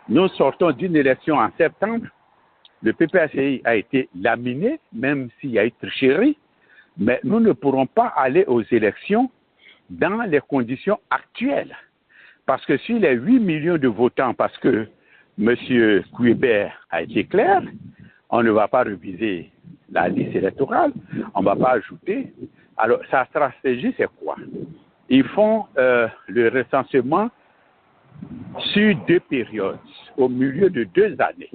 Nous sortons d'une élection en septembre. Le PPACI a été laminé, même s'il y a eu tricherie, mais nous ne pourrons pas aller aux élections dans les conditions actuelles. Parce que sur les 8 millions de votants, parce que M. Kouébert a été clair, on ne va pas réviser la liste électorale, on ne va pas ajouter. Alors, sa stratégie, c'est quoi? Ils font le recensement sur 2 périodes, au milieu de 2 années.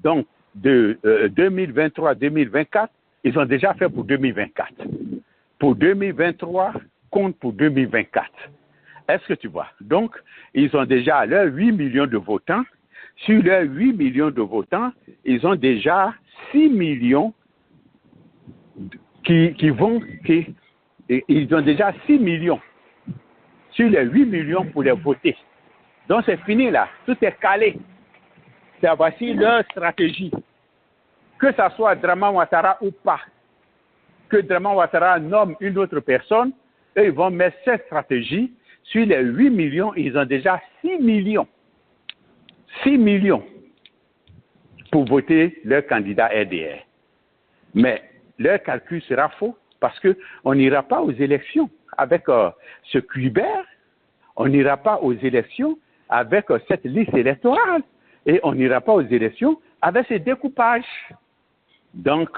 Donc, de 2023-2024, ils ont déjà fait pour 2024. Pour 2023, compte pour 2024. Est-ce que tu vois? Donc, ils ont déjà leurs 8 millions de votants. Sur leurs 8 millions de votants, ils ont déjà 6 millions ils ont déjà 6 millions sur les 8 millions pour les voter. Donc, c'est fini là. Tout est calé. Voici leur stratégie. Que ça soit Draman Ouattara ou pas, que Draman Ouattara nomme une autre personne, eux, ils vont mettre cette stratégie. Sur les 8 millions, ils ont déjà 6 millions. 6 millions pour voter leur candidat RDR. Mais leur calcul sera faux parce qu'on n'ira pas aux élections avec ce Kouébert, on n'ira pas aux élections avec cette liste électorale et on n'ira pas aux élections avec ces découpages. Donc,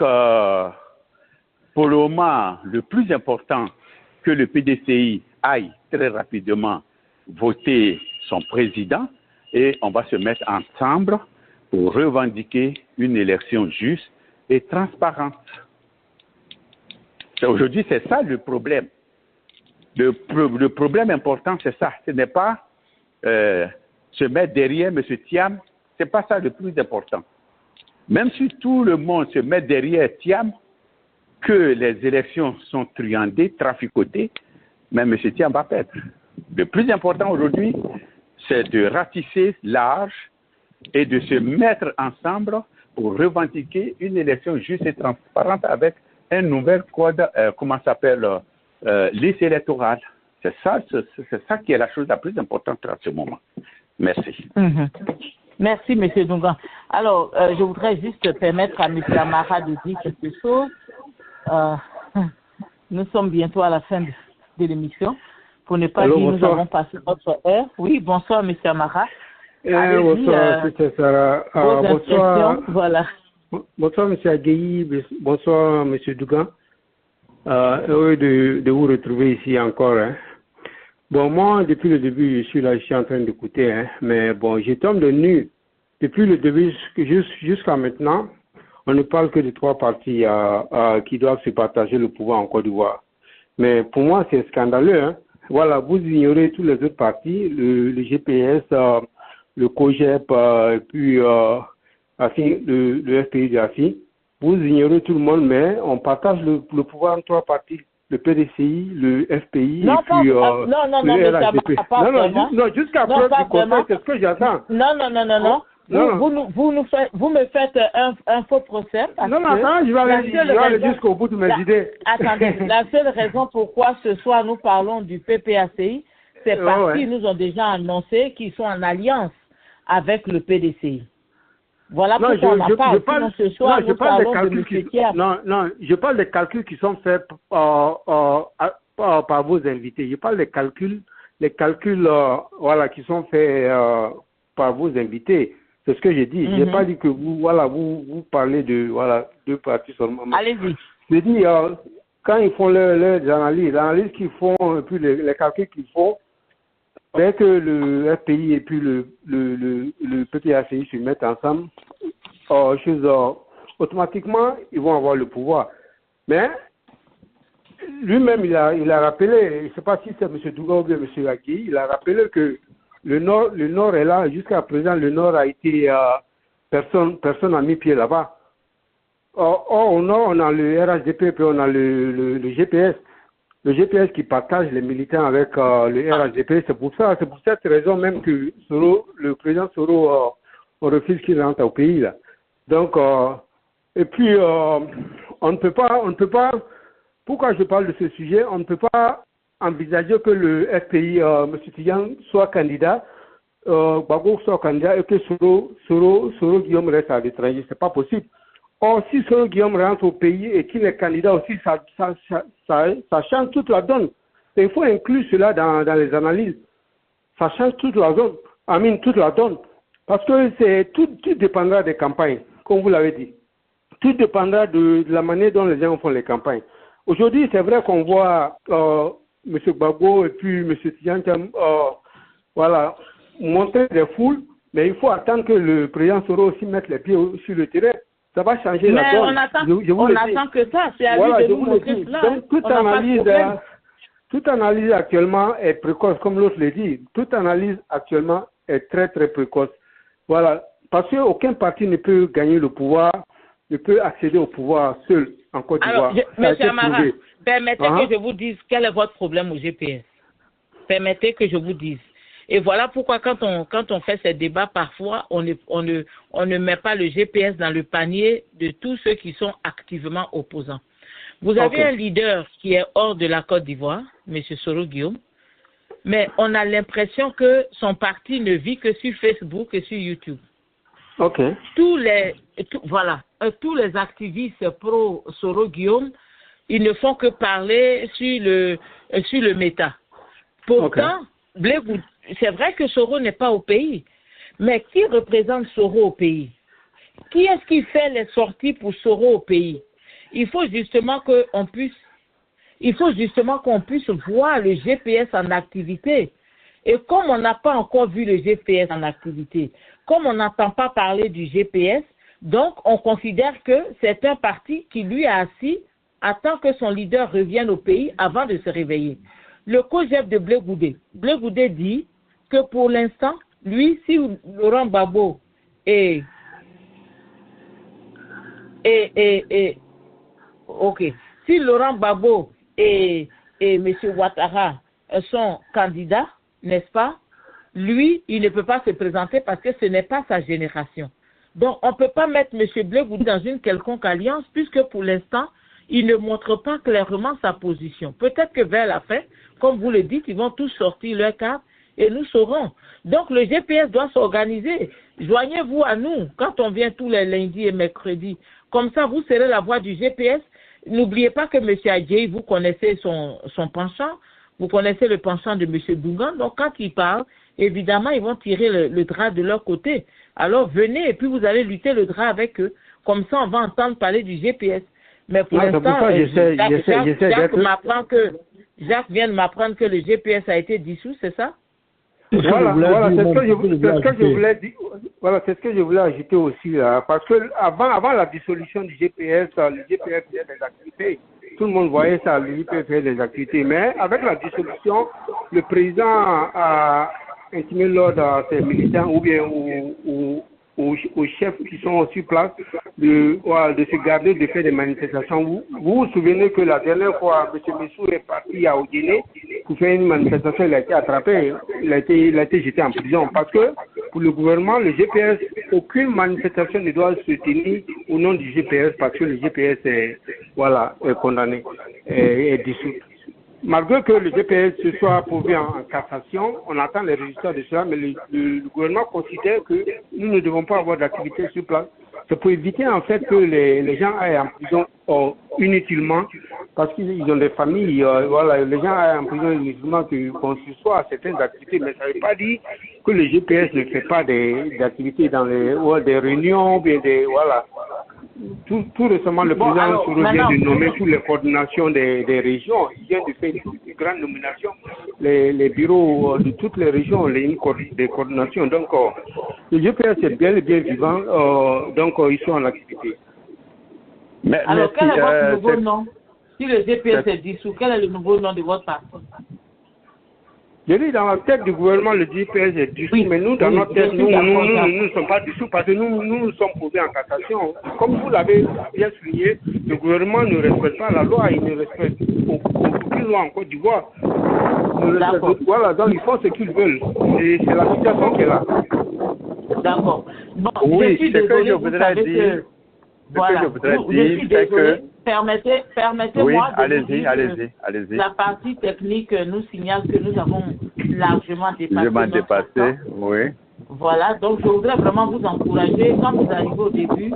pour le moment, le plus important, que le PDCI aille très rapidement voter son président et on va se mettre ensemble pour revendiquer une élection juste et transparente. Aujourd'hui, c'est ça le problème. Le problème important, c'est ça. Ce n'est pas se mettre derrière M. Thiam. Ce n'est pas ça le plus important. Même si tout le monde se met derrière Thiam, que les élections sont truandées, traficotées, mais M. Thiam va perdre. Le plus important aujourd'hui, c'est de ratisser large et de se mettre ensemble pour revendiquer une élection juste et transparente avec un nouvel code, liste électorale. C'est ça qui est la chose la plus importante à ce moment. Merci. Merci, M. Dougan. Alors, je voudrais juste permettre à M. Amara de dire quelque chose. Nous sommes bientôt à la fin de l'émission. Pour ne pas dire nous avons passé notre heure. Oui, bonsoir, M. Amara. Bonsoir, M. Sarah. Bonsoir. Voilà. Bonsoir, M. Agueyi. Bonsoir, M. Dougan. Heureux de vous retrouver ici encore. Hein. Bon, moi, depuis le début, je suis en train d'écouter. Hein, mais bon, je tombe de nu. Depuis le début jusqu'à maintenant, on ne parle que de 3 partis qui doivent se partager le pouvoir en Côte d'Ivoire. Mais pour moi, c'est scandaleux. Hein. Voilà, vous ignorez tous les autres partis, le GPS, le COGEP, et puis le FPI de AFI. Vous ignorez tout le monde, mais on partage le pouvoir en 3 partis. Le PDCI, le FPI, non, et puis le RHDP. Non, jusqu'à preuve du contraire, c'est ce que j'attends. Non. Vous me faites un faux procès. Non, attends, je vais aller jusqu'au bout de mes idées. Attendez, la seule raison pourquoi ce soir nous parlons du PPACI, c'est parce qu'ils nous ont déjà annoncé qu'ils sont en alliance avec le PDCI. Voilà pourquoi on en parle. Sinon, ce soir, nous parlons de M. Thiam. Non, je parle des calculs qui sont faits par vos invités. Je parle des calculs voilà, qui sont faits par vos invités. C'est ce que j'ai dit. Je n'ai pas dit que vous parlez de 2 parties seulement. Allez-y. Je dis, quand ils font leurs analyses qu'ils font, et puis les calculs qu'ils font, dès que le FPI et puis le PPACI se mettent ensemble, automatiquement, ils vont avoir le pouvoir. Mais lui-même, il a rappelé, je ne sais pas si c'est M. Douga ou bien M. Agueyi, il a rappelé que le Nord est là. Jusqu'à présent, le Nord a été... personne n'a mis pied là-bas. Or, au Nord, on a le RHDP, puis on a le GPS. Le GPS qui partage les militants avec le RHDP. C'est pour cette raison même que le président Soro on refuse qu'il rentre au pays. Là. Donc, et puis, on ne peut pas, pourquoi je parle de ce sujet, on ne peut pas envisager que le FPI, M. Tidiane, soit candidat, Gbagbo soit candidat et que Soro Guillaume reste à l'étranger. C'est pas possible. Or, si Soro Guillaume rentre au pays et qu'il est candidat aussi, ça change toute la donne. Et il faut inclure cela dans les analyses. Ça change toute la zone, toute la donne. Parce que tout dépendra des campagnes, comme vous l'avez dit. Tout dépendra de la manière dont les gens font les campagnes. Aujourd'hui, c'est vrai qu'on voit M. Gbagbo et puis M. Tidiane montrer des foules, mais il faut attendre que le président Soro aussi mette les pieds sur le terrain. Ça va changer la donne. On attend que ça, c'est à lui de nous montrer cela. Donc, toute analyse actuellement est précoce, comme l'autre l'a dit. Toute analyse actuellement est très, très précoce. Voilà. Parce qu'aucun parti ne peut gagner le pouvoir, ne peut accéder au pouvoir seul en Côte d'Ivoire. Alors, M. Amara, permettez que je vous dise quel est votre problème au GPS. Permettez que je vous dise. Et voilà pourquoi quand on fait ces débats, parfois, on ne met pas le GPS dans le panier de tous ceux qui sont activement opposants. Vous avez un leader qui est hors de la Côte d'Ivoire, M. Soro Guillaume, mais on a l'impression que son parti ne vit que sur Facebook et sur YouTube. Tous les activistes pro Soro Guillaume, ils ne font que parler sur le méta. Pourtant, c'est vrai que Soro n'est pas au pays, mais qui représente Soro au pays? Qui est-ce qui fait les sorties pour Soro au pays? Il faut justement qu'on puisse voir le GPS en activité. Et comme on n'a pas encore vu le GPS en activité, comme on n'entend pas parler du GPS, donc on considère que c'est un parti qui lui a assis, attend que son leader revienne au pays avant de se réveiller. Le COGEP de Blé Goudé dit que pour l'instant, lui, si Laurent Gbagbo si Laurent Gbagbo et M. Ouattara sont candidats, n'est-ce pas? Lui, il ne peut pas se présenter parce que ce n'est pas sa génération. Donc, on ne peut pas mettre M. Blé Goudé dans une quelconque alliance puisque pour l'instant, il ne montre pas clairement sa position. Peut-être que vers la fin, comme vous le dites, ils vont tous sortir leur carte et nous saurons. Donc, le GPS doit s'organiser. Joignez-vous à nous quand on vient tous les lundis et mercredis. Comme ça, vous serez la voix du GPS. N'oubliez pas que M. Adjei, vous connaissez son penchant. Vous connaissez le penchant de M. Dougan. Donc, quand ils parlent, évidemment, ils vont tirer le drap de leur côté. Alors, venez et puis vous allez lutter le drap avec eux. Comme ça, on va entendre parler du GPS. Mais pour l'instant, Jacques vient de m'apprendre que le GPS a été dissous, c'est ça? Voilà, c'est ce que je voulais ajouter aussi là, parce que avant la dissolution du GPS, le GPS faisait des activités. Tout le monde voyait ça, le GPS faisait des activités. Mais avec la dissolution, le président a intimé l'ordre à ses militants ou bien aux chefs qui sont sur place de se garder de faire des manifestations. Vous vous souvenez que la dernière fois, M. Missou est parti à Oguiné pour faire une manifestation, il a été attrapé, il a été jeté en prison. Parce que pour le gouvernement, le GPS, aucune manifestation ne doit se tenir au nom du GPS parce que le GPS est condamné, est dissous. Malgré que le GPS se soit prouvé en cassation, on attend les résultats de cela, mais le gouvernement considère que nous ne devons pas avoir d'activité sur place. C'est pour éviter en fait que les gens aillent en prison inutilement, parce qu'ils ont des familles, les gens aillent en prison inutilement qu'on se soit à certaines activités, mais ça ne veut pas dire que le GPS ne fait pas d'activités dans des réunions, bien Tout récemment, le président Soro vient de nommer toutes les coordinations des régions. Il vient de faire une grande nomination. Les bureaux de toutes les régions, des coordinations. Donc, le GPS est bien et bien vivant. Donc, ils sont en activité. Alors, quel est votre nouveau nom? Si le GPS est dissous, quel est le nouveau nom de votre parti? Je dis, dans la tête du gouvernement, le GPS est dissous, mais nous, dans notre tête, nous ne sommes pas dissous parce que nous sommes posés en cassation. Comme vous l'avez bien souligné, le gouvernement ne respecte pas la loi, il ne respecte aucune loi en Côte d'Ivoire. Voilà, donc ils font ce qu'ils veulent. Et c'est la situation qui est là. D'accord. Bon, oui, c'est ce que je voudrais dire. Voilà. Je suis désolé. Permettez-moi oui, allez-y. La partie technique nous signale que nous avons largement dépassé. Oui. Voilà, donc je voudrais vraiment vous encourager, quand vous arrivez au début,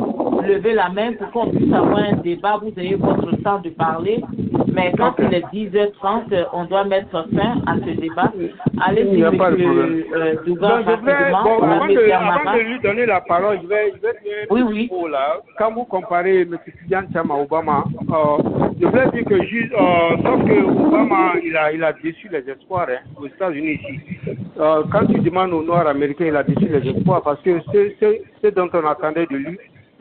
levez la main pour qu'on puisse avoir un débat, vous ayez votre temps de parler, mais quand il est 10h30, on doit mettre fin à ce débat. Allez-y, M. Dougan, rapidement. Avant de lui donner la parole, je vais oui. Là. Quand vous comparez M. Tidjane Thiam à Obama, je voulais dire que sauf que Obama, il a déçu les espoirs aux États-Unis ici. Quand tu demandes aux Noirs américains, il a déçu les espoirs parce que ce dont on attendait de lui,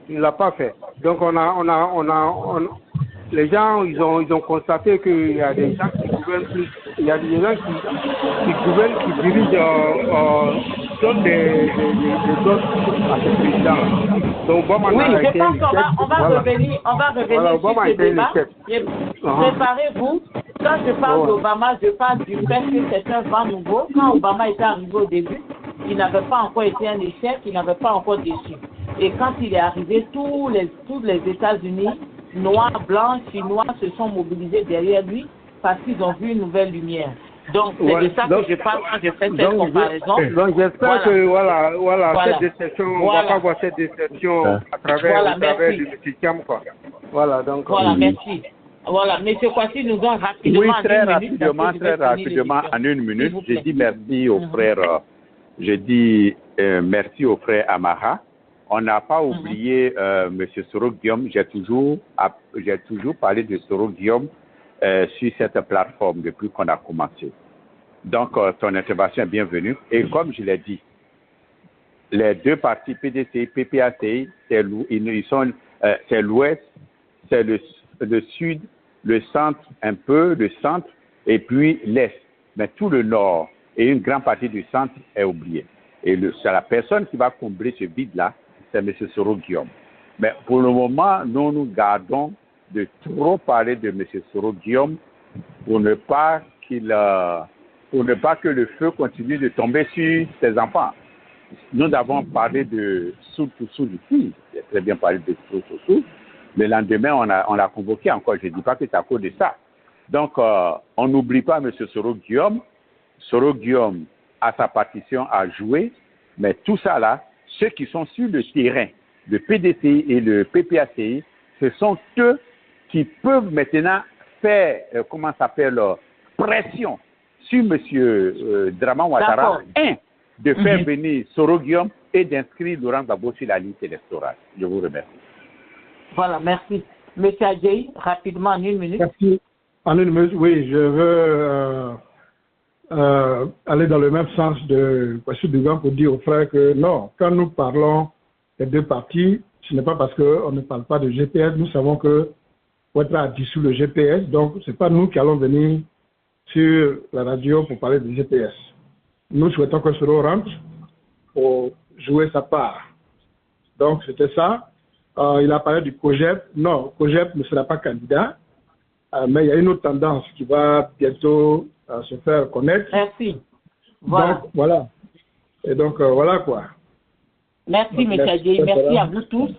il ne l'a pas fait. Donc les gens, ils ont constaté qu'il y a des gens qui gouvernent plus, il y a des gens qui gouvernent, qui dirigent, donnent des autres à ce président. Donc Obama je pense qu'on va revenir sur ce débat. Préparez-vous. Quand je parle d'Obama, je parle du fait que c'est un vent nouveau. Quand Obama était arrivé au début, il n'avait pas encore été un échec, il n'avait pas encore déçu. Et quand il est arrivé, tous les États-Unis, noirs, blancs, chinois, se sont mobilisés derrière lui parce qu'ils ont vu une nouvelle lumière. Donc, c'est de ça que je parle quand je fais cette comparaison. Donc, j'espère que, cette déception, on ne va pas voir cette déception à travers du petit Thiam, quoi. Voilà, donc. Voilà, merci. Voilà, M. Kwasi nous donne rapidement. Oui, très rapidement, en une minute. Je dis merci aux frères. Je dis merci aux frères Amara. On n'a pas oublié M. Soro Guillaume. J'ai toujours parlé de Soro Guillaume sur cette plateforme depuis qu'on a commencé. Donc, ton intervention est bienvenue. Et comme je l'ai dit, les deux partis PDC, PPACI, c'est l'ouest, c'est le sud, le centre un peu, le centre, et puis l'est. Mais tout le nord et une grande partie du centre est oublié. Et c'est la personne qui va combler ce vide-là, c'est M. Soro Guillaume. Mais pour le moment, nous gardons de trop parler de M. Soro Guillaume pour ne pas que le feu continue de tomber sur ses enfants. Nous avons parlé de Soul ici, j'ai très bien parlé de Soul. Le lendemain, on l'a convoqué encore. Je ne dis pas que c'est à cause de ça. Donc, on n'oublie pas M. Soro Guillaume. Soro Guillaume a sa partition à jouer, mais tout ça là, ceux qui sont sur le terrain, le PDC et le PPACI, ce sont eux qui peuvent maintenant faire, pression sur M. Draman Ouattara, de faire venir Sorogium et d'inscrire Laurent Gbagbo sur la liste électorale. Je vous remercie. Voilà, merci. Monsieur Adjaï, rapidement, en 1 minute. Merci. En 1 minute, oui, je veux aller dans le même sens de M. Dugan pour dire aux frères que non, quand nous parlons des deux partis, ce n'est pas parce qu'on ne parle pas de GPS. Nous savons que Ouattara a dissous le GPS, donc ce n'est pas nous qui allons venir sur la radio pour parler du GPS. Nous souhaitons que Soro rentre pour jouer sa part. Donc c'était ça. Il a parlé du COGEP. Non, COGEP ne sera pas candidat, mais il y a une autre tendance qui va bientôt se faire connaître. Merci. Voilà. Donc, voilà. Et donc, voilà quoi. Merci, M. Adjaï. Merci à vous tous.